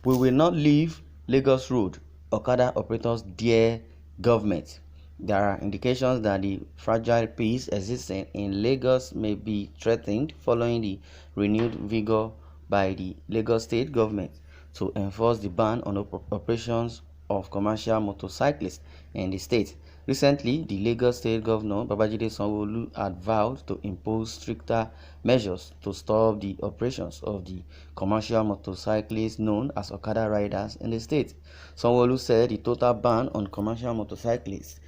We will not leave Lagos Road, Okada operators dare government. There are indications that the fragile peace existing in Lagos may be threatened following the renewed vigor by the Lagos state government to enforce the ban on operations of commercial motorcyclists in the state. Recently, the Lagos State Governor Babajide Sanwo-Olu had vowed to impose stricter measures to stop the operations of the commercial motorcyclists known as Okada riders in the state. Sanwo-Olu said the total ban on commercial motorcyclists,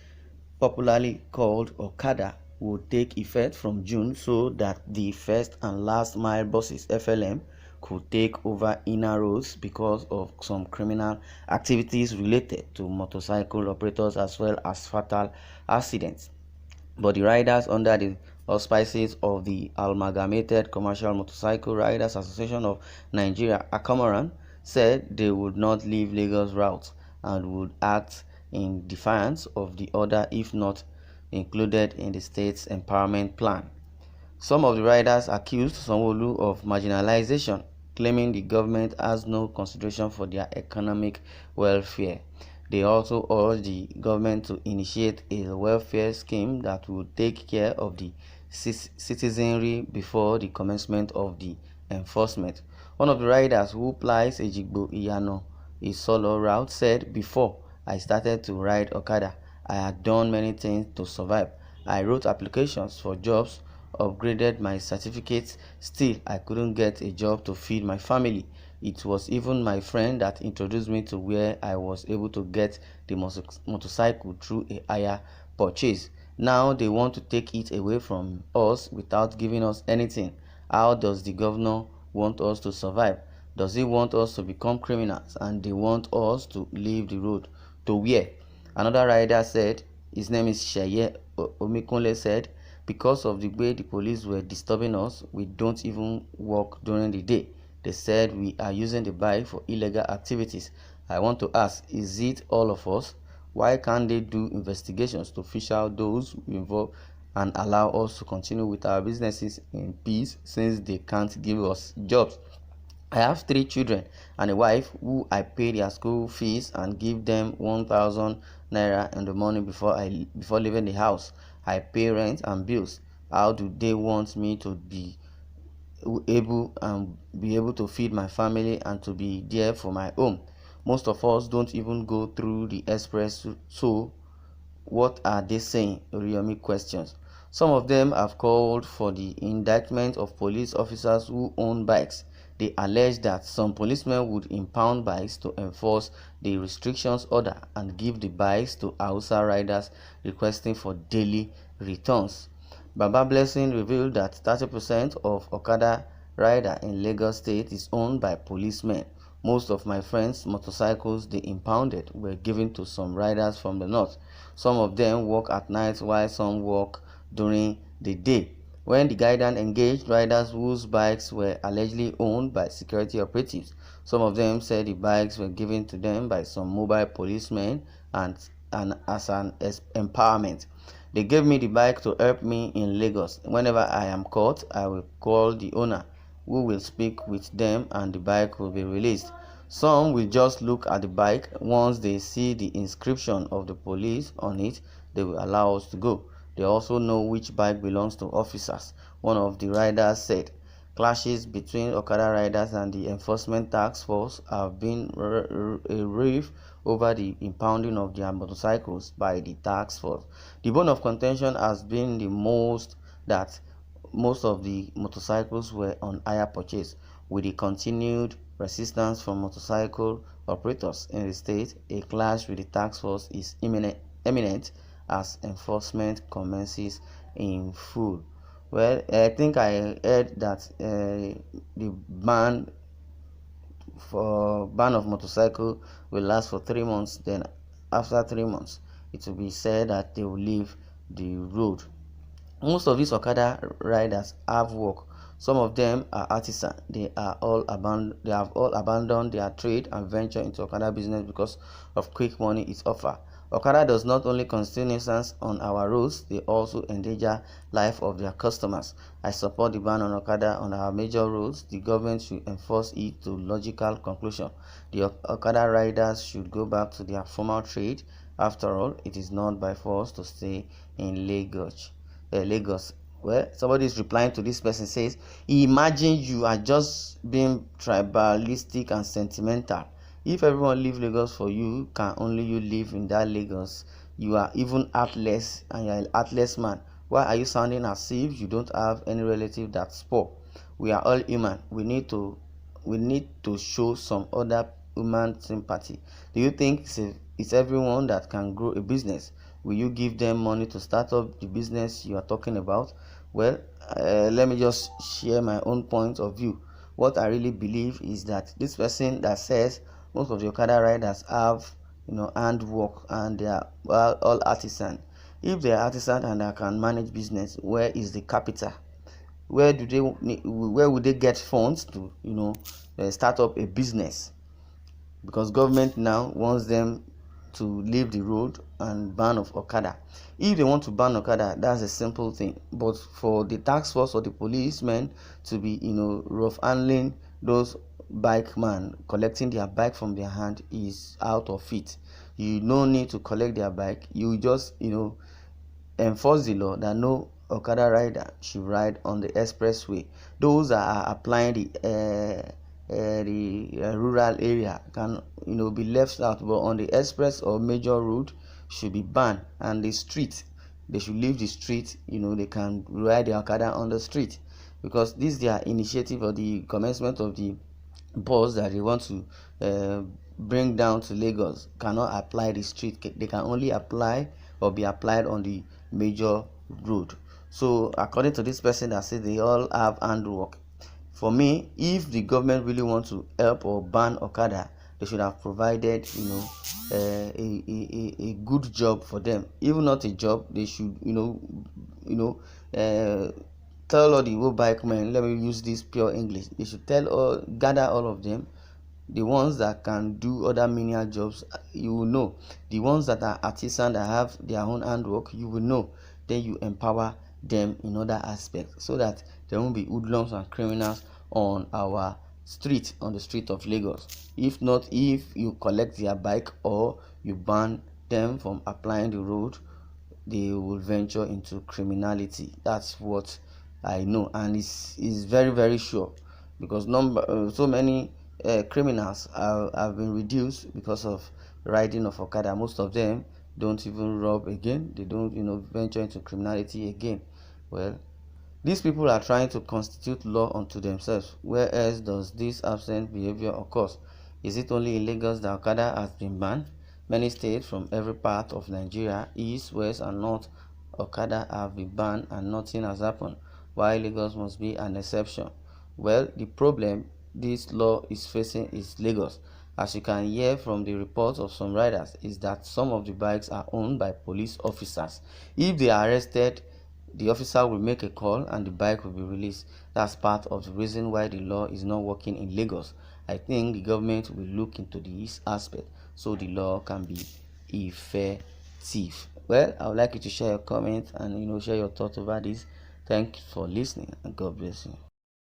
popularly called Okada, would take effect from June so that the first and last mile buses (FLM) could take over inner roads because of some criminal activities related to motorcycle operators as well as fatal accidents. But the riders under the auspices of the Amalgamated Commercial Motorcycle Riders Association of Nigeria (ACOMARAN) said they would not leave Lagos route and would act in defiance of the order if not included in the state's empowerment plan. Some of the riders accused Sanwo-Olu of marginalization, claiming the government has no consideration for their economic welfare. They also urged the government to initiate a welfare scheme that would take care of the citizenry before the commencement of the enforcement. One of the riders who plies Ejigbo Iyano Isolo route said, "Before I started to ride Okada, I had done many things to survive. I wrote applications for jobs, upgraded my certificates, still I couldn't get a job to feed my family. It was even my friend that introduced me to where I was able to get the motorcycle through a hire purchase. Now they want to take it away from us without giving us anything. How does the governor want us to survive? Does he want us to become criminals and they want us to leave the road? To where?" Another rider said, his name is Sheye Omikunle, said, "Because of the way the police were disturbing us, we don't even walk during the day. They said we are using the bike for illegal activities. I want to ask, is it all of us? Why can't they do investigations to fish out those involved and allow us to continue with our businesses in peace since they can't give us jobs? I have 3 children and a wife who I pay their school fees and give them 1,000 naira in the morning before leaving the house. I pay rent and bills. How do they want me to be able to feed my family and to be there for my home? Most of us don't even go through the express, so what are they saying?" Oriyomi questions. Some of them have called for the indictment of police officers who own bikes. They allege that some policemen would impound bikes to enforce the restrictions order and give the bikes to Hausa riders requesting for daily returns. Baba Blessing revealed that 30% of Okada rider in Lagos State is owned by policemen. Most of my friends' motorcycles they impounded were given to some riders from the north. Some of them work at night while some work during the day. When the guidance engaged riders whose bikes were allegedly owned by security operatives, some of them said the bikes were given to them by some mobile policemen and as an empowerment. "They gave me the bike to help me in Lagos. Whenever I am caught, I will call the owner, who will speak with them and the bike will be released. Some will just look at the bike. Once they see the inscription of the police on it, they will allow us to go. They also know which bike belongs to officers," one of the riders said. Clashes between Okada riders and the enforcement task force have been a rift over the impounding of their motorcycles by the task force. The bone of contention has been that most of the motorcycles were on hire purchase. With the continued resistance from motorcycle operators in the state, a clash with the task force is imminent as enforcement commences in full. Well, I think I heard that the ban of motorcycle will last for 3 months. Then, after 3 months, it will be said that they will leave the road. Most of these Okada riders have work. Some of them are artisans. They have all abandoned their trade and venture into Okada business because of quick money it offers. Okada does not only constitute nuisance on our roads, they also endanger life of their customers. I support the ban on Okada on our major roads. The government should enforce it to logical conclusion. The Okada riders should go back to their formal trade. After all, it is not by force to stay in Lagos. Well, somebody is replying to this person, says, imagine you are just being tribalistic and sentimental. If everyone leave Lagos for you, can only you live in that Lagos? You are even heartless, and you are an heartless man. Why are you sounding as if you don't have any relative that's poor? We are all human. We need to show some other human sympathy. Do you think it's everyone that can grow a business? Will you give them money to start up the business you are talking about? Well, let me just share my own point of view. What I really believe is that this person that says most of the Okada riders have, handwork, and they are all artisan. If they are artisan and they can manage business, where is the capital? Where would they get funds to, start up a business? Because government now wants them to leave the road and ban of Okada. If they want to ban Okada, that's a simple thing. But for the task force or the policemen to be, rough handling those bike man, collecting their bike from their hand is out of it. You no need to collect their bike. You just, enforce the law that no Okada rider should ride on the expressway. Those that are applying the rural area can be left out, but on the express or major road should be banned, and the street, they should leave the street. They can ride the Okada on the street, because this is their initiative or the commencement of the bus that they want to bring down to Lagos cannot apply the street. They can only apply or be applied on the major road. So according to this person that says they all have handwork, for me, if the government really want to help or ban Okada, they should have provided a good job for them. Even not a job, they should tell all the whole bike men, let me use this pure English, they should gather all of them, the ones that can do other menial jobs, you will know. The ones that are artisan, that have their own handwork, you will know. Then you empower them in other aspects, so that there won't be hoodlums and criminals on our street, on the street of Lagos. If not, if you collect their bike or you ban them from applying the road, they will venture into criminality. That's what I know, and it's very very sure, because so many criminals have been reduced because of riding of Okada. Most of them don't even rob again. They don't venture into criminality again. Well, these people are trying to constitute law unto themselves. Where else does this absent behavior occur? Is it only in Lagos that Okada has been banned? Many states from every part of Nigeria, east, west, and north, Okada have been banned and nothing has happened. Why Lagos must be an exception? Well, the problem this law is facing is Lagos. As you can hear from the reports of some riders, is that some of the bikes are owned by police officers. If they are arrested, the officer will make a call and the bike will be released. That's part of the reason why the law is not working in Lagos. I think the government will look into this aspect so the law can be effective. Well, I would like you to share your comments and share your thoughts over this. Thanks for listening, and God bless you.